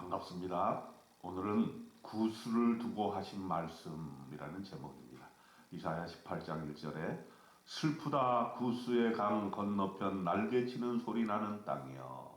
반갑습니다. 오늘은 구수를 두고 하신 말씀이라는 제목입니다. 이사야 18장 1절에 슬프다 구수의 강 건너편 날개치는 소리 나는 땅이여.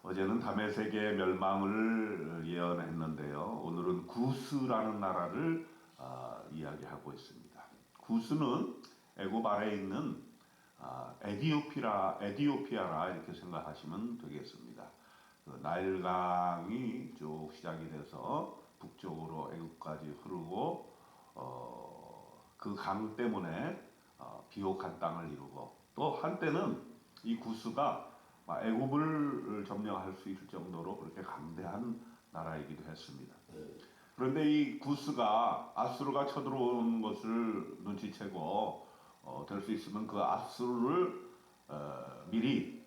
어제는 다메섹의 멸망을 예언했는데요. 오늘은 구스라는 나라를 이야기하고 있습니다. 구스는 애굽 아래에 있는 에디오피아라 이렇게 생각하시면 되겠습니다. 그 나일강이 쭉 시작이 돼서 북쪽으로 애굽까지 흐르고 그 강 때문에 비옥한 땅을 이루고 또 한때는 이 구스가 애굽을 점령할 수 있을 정도로 그렇게 강대한 나라이기도 했습니다. 그런데 이 구스가 아수르가 쳐들어오는 것을 눈치채고 될 수 있으면 그 아수르를 미리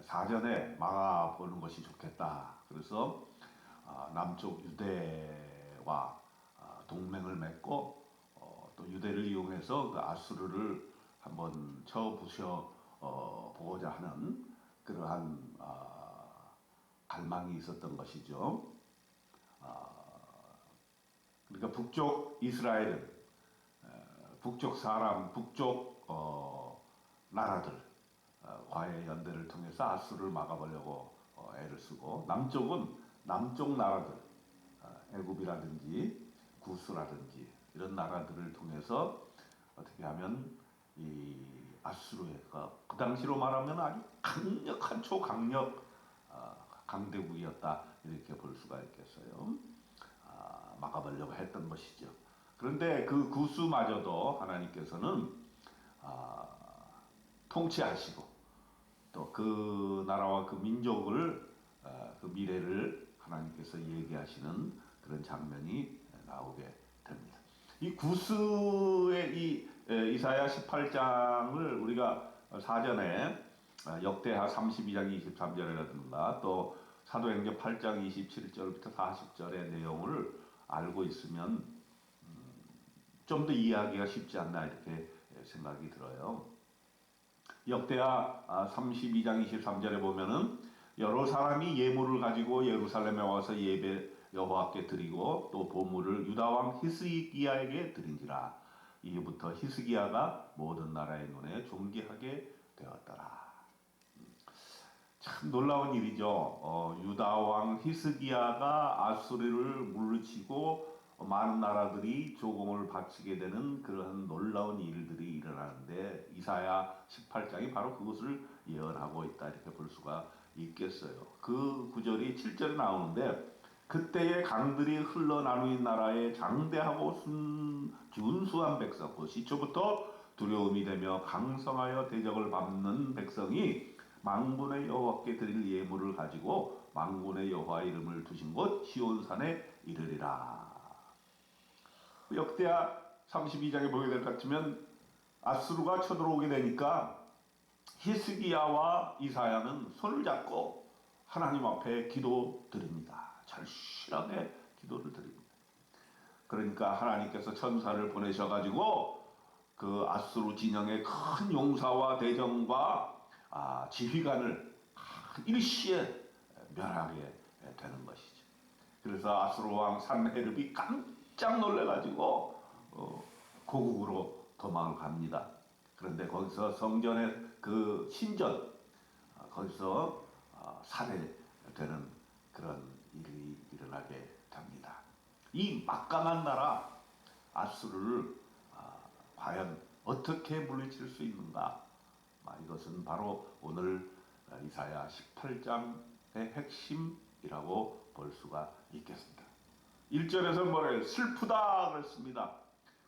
사전에 막아보는 것이 좋겠다. 그래서 남쪽 유대와 동맹을 맺고 또 유대를 이용해서 그 아수르를 한번 쳐부셔 보고자 하는 그러한 갈망이 있었던 것이죠. 그러니까 북쪽 이스라엘은 북쪽 사람, 북쪽 나라들 과의 연대를 통해서 아수르를 막아보려고 애를 쓰고, 남쪽은 남쪽 나라들 애굽이라든지 구스라든지 이런 나라들을 통해서 어떻게 하면 이 아수르의 그 당시로 말하면 아주 강력한 초강력 강대국이었다 이렇게 볼 수가 있겠어요. 막아보려고 했던 것이죠. 그런데 그 구스마저도 하나님께서는 통치하시고 또 그 나라와 그 민족을 그 미래를 하나님께서 얘기하시는 그런 장면이 나오게 됩니다. 이 구스의 이 이사야 18장을 우리가 사전에 역대하 32장 23절이라든가 또 사도행전 8장 27절부터 40절의 내용을 알고 있으면 좀 더 이해하기가 쉽지 않나 이렇게 생각이 들어요. 역대하 32장 23절에 보면은 여러 사람이 예물을 가지고 예루살렘에 와서 예배 여호와께 드리고 또 보물을 유다왕 히스기야에게 드린지라. 이후부터 히스기야가 모든 나라의 눈에 존귀하게 되었더라. 참 놀라운 일이죠. 유다왕 히스기야가 아수르를 물리치고 많은 나라들이 조공을 바치게 되는 그런 놀라운 일들이 일어나는데 이사야 18장이 바로 그것을 예언하고 있다 이렇게 볼 수가 있겠어요. 그 구절이 7절에 나오는데 그때의 강들이 흘러나누인 나라에 장대하고 준수한 백성 그 시초부터 두려움이 되며 강성하여 대적을 밟는 백성이 만군의 여호와께 드릴 예물을 가지고 만군의 여호와 이름을 두신 곳 시온산에 이르리라. 역대하 32장에 보게 될 것 같으면 아수르가 쳐들어오게 되니까 히스기야와 이사야는 손을 잡고 하나님 앞에 기도드립니다. 절실하게 기도를 드립니다. 그러니까 하나님께서 천사를 보내셔가지고 그 아수르 진영의 큰 용사와 대정과 지휘관을 일시에 멸하게 되는 것이죠. 그래서 아수르 왕 산헤립이 깜짝 놀래가지고 고국으로 도망을 갑니다. 그런데 거기서 성전의 그 신전 거기서 살해되는 그런 일이 일어나게 됩니다. 이 막강한 나라 아수르를 과연 어떻게 물리칠 수 있는가? 이것은 바로 오늘 이사야 18장의 핵심이라고 볼 수가 있겠습니다. 1절에서 뭐래요? 슬프다 그랬습니다.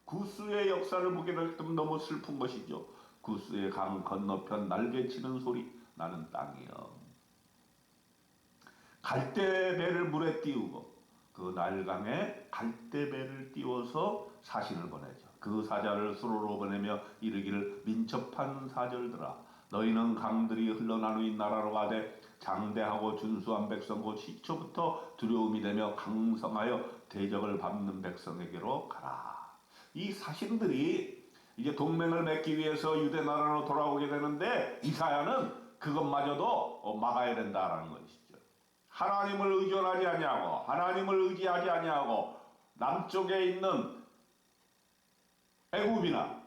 구스의 역사를 보게 될 때 너무 슬픈 것이죠. 구스의 강 건너편 날개치는 소리 나는 땅이여. 갈대배를 물에 띄우고 그 나일강에 갈대배를 띄워서 사신을 보내죠. 그 사자를 수로로 보내며 이르기를 민첩한 사절들아 너희는 강들이 흘러나누인 나라로 가되 장대하고 준수한 백성 곧 시초부터 두려움이 되며 강성하여 대적을 밟는 백성에게로 가라. 이 사신들이 이제 동맹을 맺기 위해서 유대 나라로 돌아오게 되는데 이사야는 그것마저도 막아야 된다라는 것이죠. 하나님을 의존하지 아니하고 하나님을 의지하지 아니하고 남쪽에 있는 애굽이나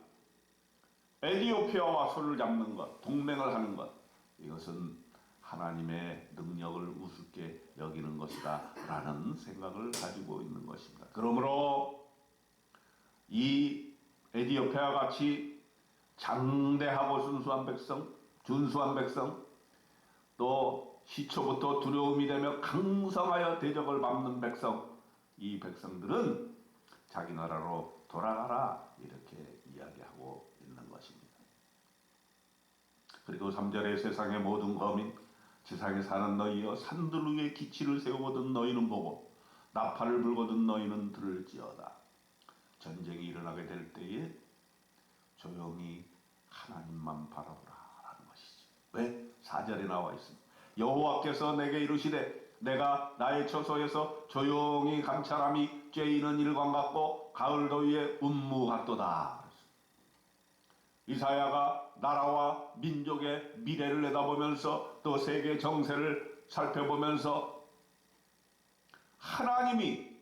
에디오피아와 손을 잡는 것, 동맹을 하는 것, 이것은 하나님의 능력을 우습게 여기는 것이다 라는 생각을 가지고 있는 것입니다. 그러므로 이 에디오피아와 같이 장대하고 순수한 백성, 준수한 백성, 또 시초부터 두려움이 되며 강성하여 대적을 밟는 백성, 이 백성들은 자기 나라로 돌아가라 이렇게 이야기하고 있는 것입니다. 그리고 3절에 세상의 모든 거민 지상에 사는 너희여 산들 위에 기치를 세우거든 너희는 보고 나팔을 불거든 너희는 들을지어다. 전쟁이 일어나게 될 때에 조용히 하나님만 바라보라 라는 것이지. 왜? 4절에 나와 있습니다. 여호와께서 내게 이르시되 내가 나의 처소에서 조용히 감찰함이 쬐이는 일광 같고 가을 더위에 운무 같도다. 이사야가 나라와 민족의 미래를 내다보면서 또 세계 정세를 살펴보면서 하나님이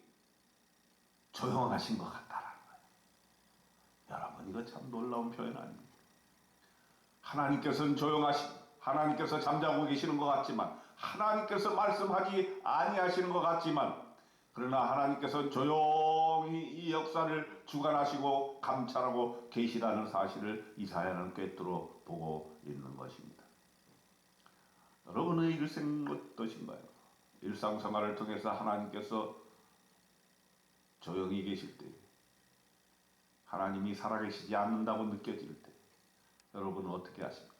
조용하신 것 같다라는 거예요. 여러분, 이거 참 놀라운 표현 아닙니까? 하나님께서는 하나님께서 잠자고 계시는 것 같지만, 하나님께서 말씀하지 아니하시는 것 같지만, 그러나 하나님께서는 조용히 이 역사를 주관하시고 감찰하고 계시다는 사실을 이사야는 꿰뚫어 보고 있는 것입니다. 여러분의 일생은 어떠신가요? 일상생활을 통해서 하나님께서 조용히 계실 때, 하나님이 살아계시지 않는다고 느껴질 때 여러분은 어떻게 하십니까?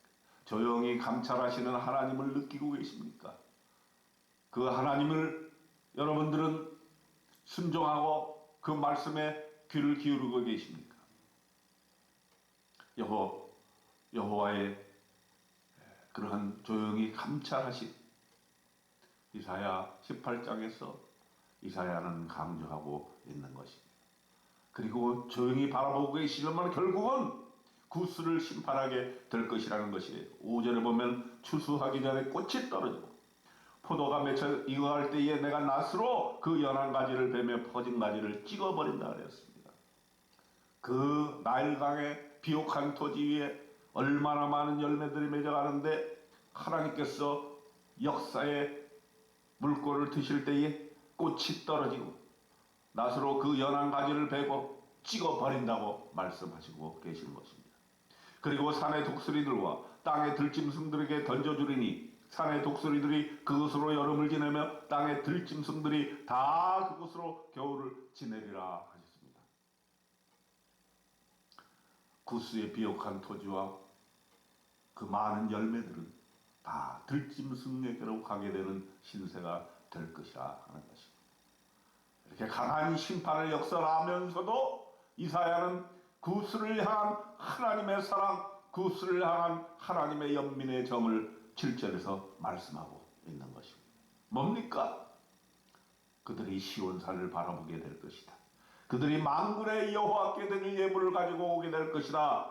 조용히 감찰하시는 하나님을 느끼고 계십니까? 그 하나님을 여러분들은 순종하고 그 말씀에 귀를 기울이고 계십니까? 여호와의 그러한 조용히 감찰하신 이사야 18장에서 이사야는 강조하고 있는 것입니다. 그리고 조용히 바라보고 계시지만 결국은 구스를 심판하게 될 것이라는 것이에요. 5절에 보면 추수하기 전에 꽃이 떨어지고 포도가 맺혀 익어갈 때에 내가 낫으로 그 연한 가지를 베며 퍼진 가지를 찍어버린다 그랬습니다. 그 나일강의 비옥한 토지 위에 얼마나 많은 열매들이 맺어가는데 하나님께서 역사의 물꼬를 드실 때에 꽃이 떨어지고 낫으로 그 연한 가지를 베고 찍어버린다고 말씀하시고 계시는 것입니다. 그리고 산의 독수리들과 땅의 들짐승들에게 던져주리니 산의 독수리들이 그곳으로 여름을 지내며 땅의 들짐승들이 다 그곳으로 겨울을 지내리라 하셨습니다. 구스의 비옥한 토지와 그 많은 열매들은 다 들짐승에게로 가게 되는 신세가 될 것이라 하는 것입니다. 이렇게 강한 심판을 역설하면서도 이사야는 구스를 향한 하나님의 사랑, 구스를 향한 하나님의 연민의 정을 7절에서 말씀하고 있는 것입니다. 뭡니까? 그들이 시온산을 바라보게 될 것이다. 그들이 만군의 여호와께 드릴 예물을 가지고 오게 될 것이다.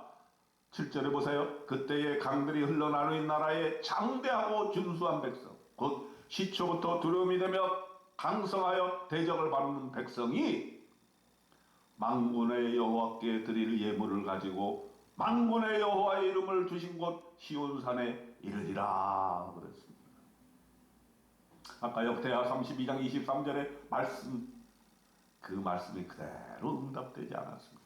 7절에 보세요. 그때의 강들이 흘러나누는 나라에 장대하고 준수한 백성, 곧 시초부터 두려움이 되며 강성하여 대적을 받는 백성이 만군의 여호와께 드릴 예물을 가지고 만군의 여호와의 이름을 두신 곳 시온산에 이르리라 그랬습니다. 아까 역대하 32장 23절의 말씀, 그 말씀이 그대로 응답되지 않았습니까?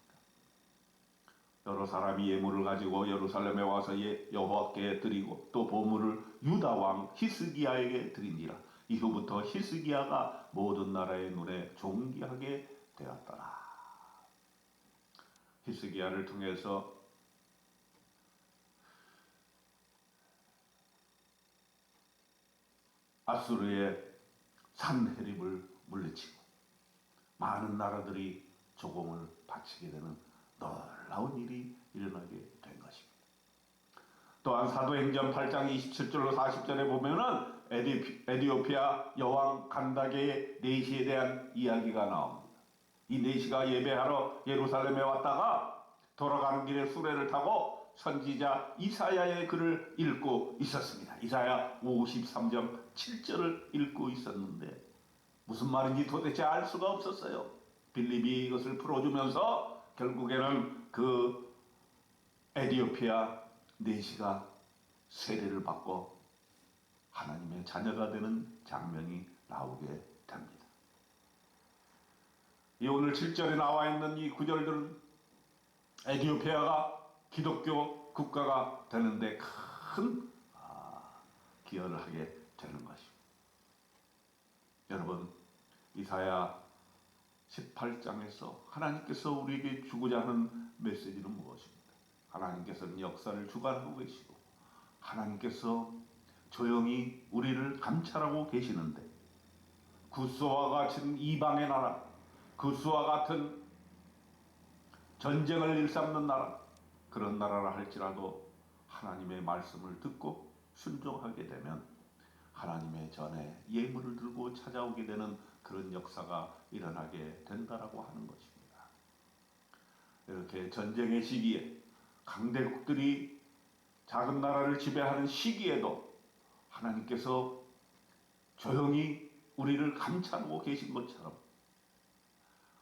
여러 사람이 예물을 가지고 예루살렘에 와서 여호와께 드리고 또 보물을 유다 왕 히스기야에게 드린지라. 이후부터 히스기야가 모든 나라의 눈에 존귀하게 되었더라. 히스기야를 통해서 아수르의 산헤립을 물리치고 많은 나라들이 조공을 바치게 되는 놀라운 일이 일어나게 된 것입니다. 또한 사도행전 8장 27절로 40절에 보면은 에디오피아 여왕 간다게의 내시에 대한 이야기가 나옵니다. 이 내시가 예배하러 예루살렘에 왔다가 돌아가는 길에 수레를 타고 선지자 이사야의 글을 읽고 있었습니다. 이사야 53장 7절을 읽고 있었는데 무슨 말인지 도대체 알 수가 없었어요. 빌립이 이것을 풀어주면서 결국에는 그 에디오피아 내시가 세례를 받고 하나님의 자녀가 되는 장면이 나오게 됩니다. 이 오늘 7절에 나와 있는 이 구절들은 에디오피아가 기독교 국가가 되는데 큰 기여를 하게 되는 것입니다. 여러분, 이사야 18장에서 하나님께서 우리에게 주고자 하는 메시지는 무엇입니까? 하나님께서는 역사를 주관하고 계시고 하나님께서 조용히 우리를 감찰하고 계시는데 구스와 같은 이방의 나라, 구스와 같은 전쟁을 일삼는 나라, 그런 나라라 할지라도 하나님의 말씀을 듣고 순종하게 되면 하나님의 전에 예물을 들고 찾아오게 되는 그런 역사가 일어나게 된다라고 하는 것입니다. 이렇게 전쟁의 시기에 강대국들이 작은 나라를 지배하는 시기에도 하나님께서 조용히 우리를 감찰하고 계신 것처럼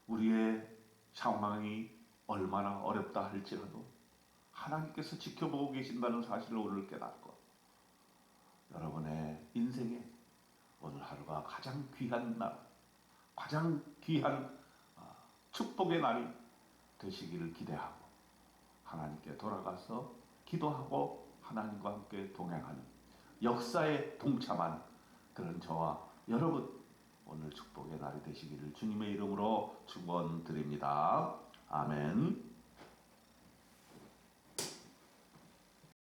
우리의 상황이 얼마나 어렵다 할지라도 하나님께서 지켜보고 계신다는 사실을 오늘 깨닫고 여러분의 인생에 오늘 하루가 가장 귀한 날, 가장 귀한 축복의 날이 되시기를 기대하고 하나님께 돌아가서 기도하고 하나님과 함께 동행하는 역사에 동참하는 그런 저와 여러분 오늘 축복의 날이 되시기를 주님의 이름으로 축원드립니다. 아멘.